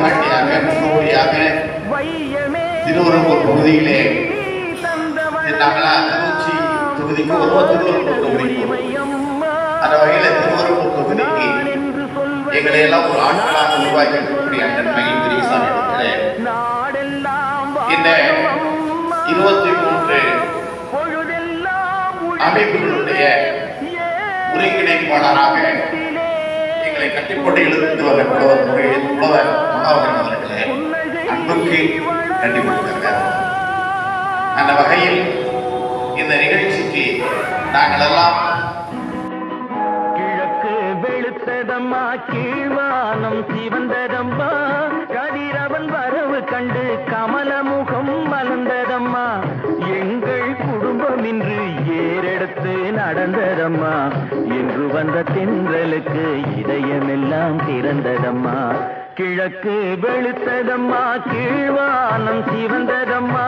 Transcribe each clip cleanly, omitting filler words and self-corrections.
வழிகாட்டியாக முன்னோடியாக திருவரம்பூர் பகுதியிலே திருச்சி தொகுதிக்கு திருவரம்பூர் தொகுதிக்கு அந்த வகையில திருவரம்பூர் தொகுதிக்கு எங்களை எல்லாம் ஒரு ஆட்களாக உருவாக்கி இருக்கக்கூடிய அண்ணன் மகன் பெரியசாமி இந்த 23 அமைப்புகளுடைய ஒருங்கிணைப்பாளராக எங்களை கட்டிப்போட்டு இழுத்து வந்த புலவர் மனோகரன் அவர்களே அன்புக்கு கண்டிப்பாக அந்த வகையில் இந்த நிகழ்ச்சிக்கு நாங்கள் எல்லாம் கிழக்கு வெளுத்ததம்மா கீழ்வானம் சிவந்ததம்மா கதிரவன் வரவு கண்டு கமலமுகம் மலர்ந்ததம்மா எங்கள் குடும்பம் இன்று ஏறெடுத்து நடந்ததம்மா என்று வந்த தென்றலுக்கு இதயமெல்லாம் திறந்ததம்மா கிழக்கு வெளுத்ததம்மா கீழ்வானம் சிவந்ததம்மா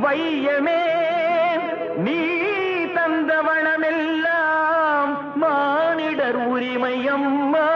வையமே நீ தந்த வளமெல்லாம் மானிடர் உரிமையம்மா